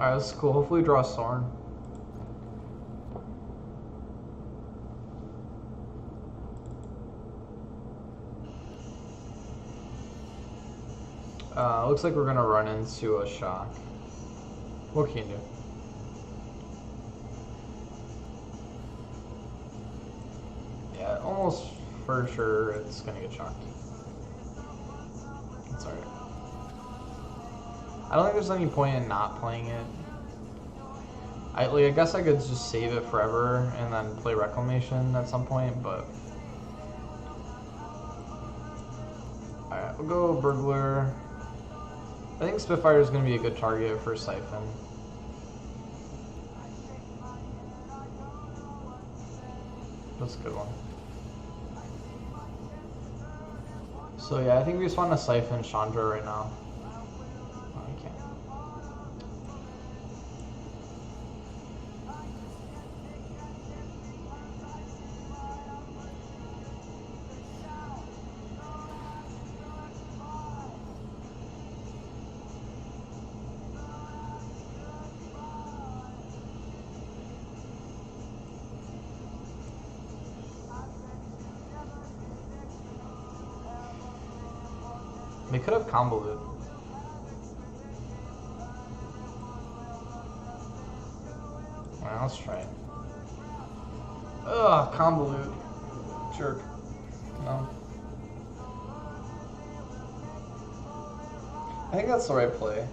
Alright, this is cool. Hopefully draw a Sorin. Looks like we're gonna run into a shock. What can you do? Yeah, almost for sure it's gonna get shocked. That's alright. I don't think there's any point in not playing it. I guess I could just save it forever and then play Reclamation at some point, but... Alright, we'll go Burglar. I think Spitfire is going to be a good target for Siphon. That's a good one. So yeah, I think we just want to Siphon Chandra right now. Oh, I can't. They could have convolute. Alright, let's try it. Ugh, convolute. Jerk. No. I think that's the right play.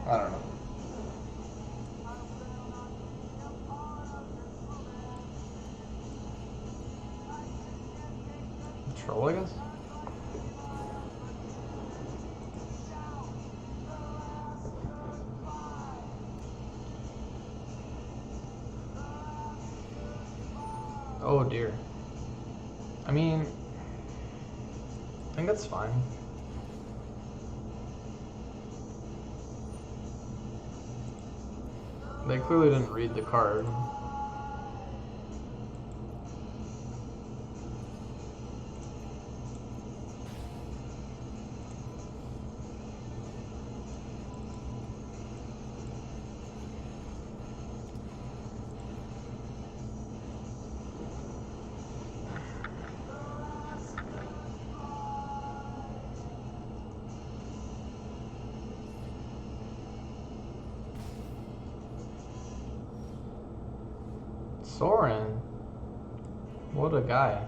I don't know. Troll, I guess? Oh dear. I mean, I think that's fine. They clearly didn't read the card. Soren? What a guy.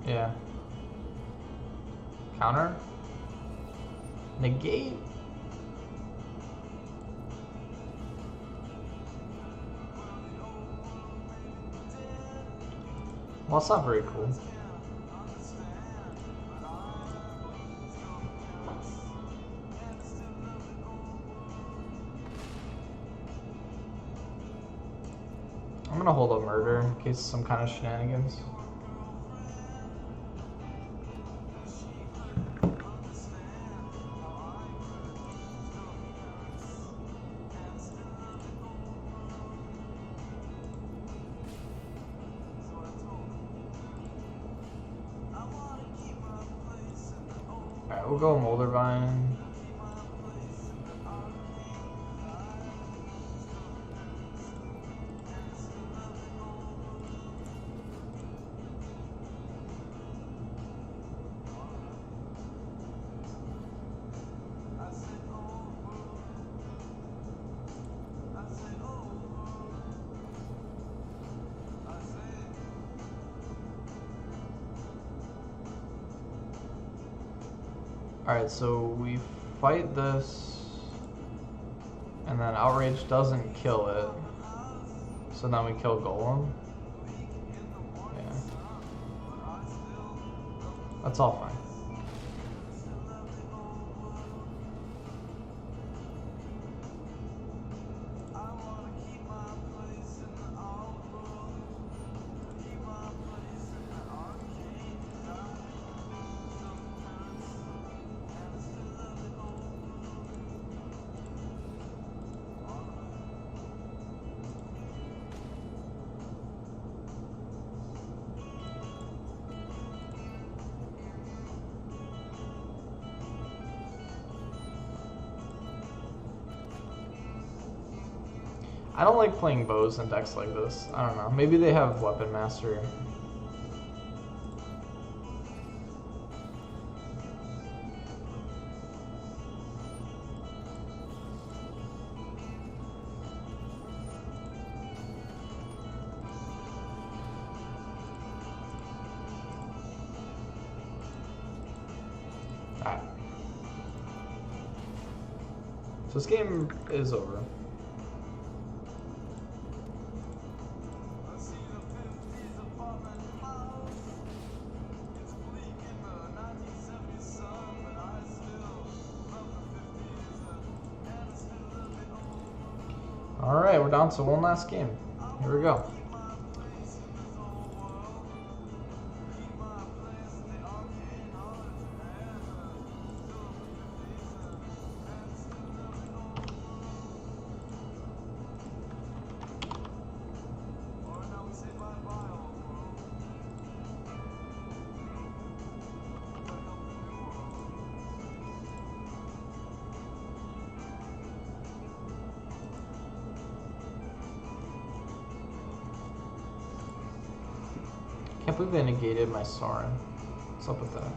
Yeah. Counter? Negate? Well, that's not very cool. I'm gonna hold up murder in case some kind of shenanigans. Alright, we'll go Moldervine. Alright, so we fight this, and then Outrage doesn't kill it, so then we kill Golem. Yeah. That's all fine. I don't like playing bows in decks like this. I don't know. Maybe they have Weapon Master. Alright. So this game is over. Alright, we're down to one last game. Here we go. believe they negated my Sorin. What's up with that?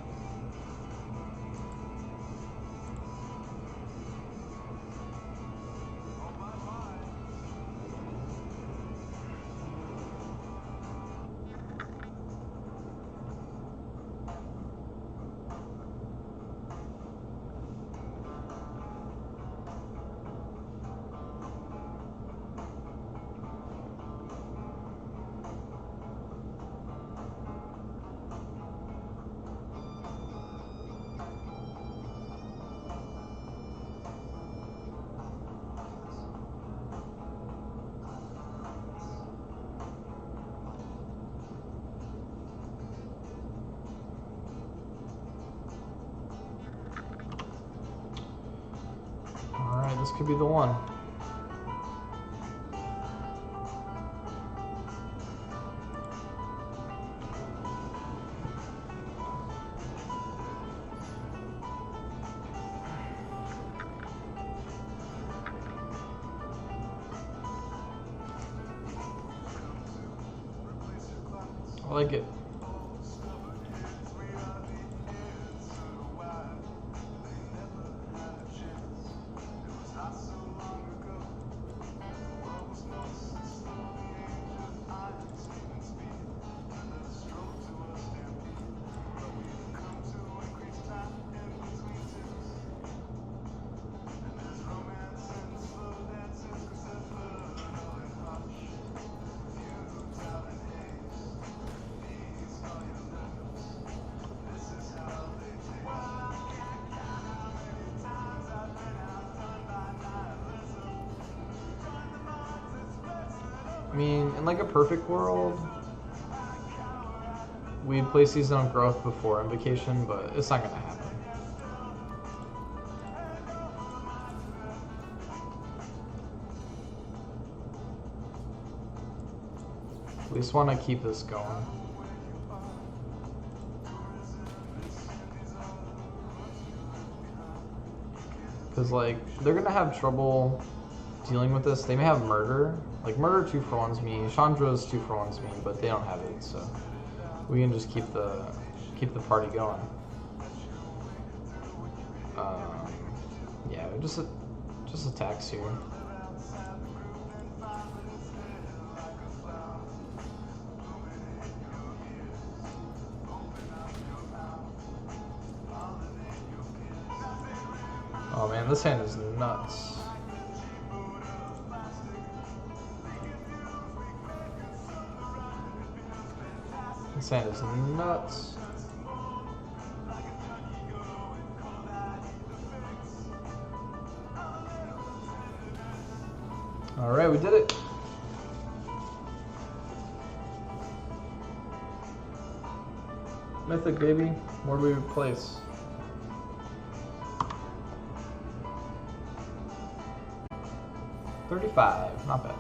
Alright, this could be the one. I like it. I mean, in like a perfect world, we'd play Season of Growth before Invocation, but it's not gonna happen. We just want to keep this going. Because, like, they're gonna have trouble dealing with this. They may have Murder. Like, Murder 2-for-1s me, Chandra's 2-for-1s me, but they don't have it, so we can just keep the party going. Yeah, just attacks here. Oh man, this hand is nuts. This hand is nuts. Alright, we did it. Mythic, baby. Where do we replace? 35, not bad.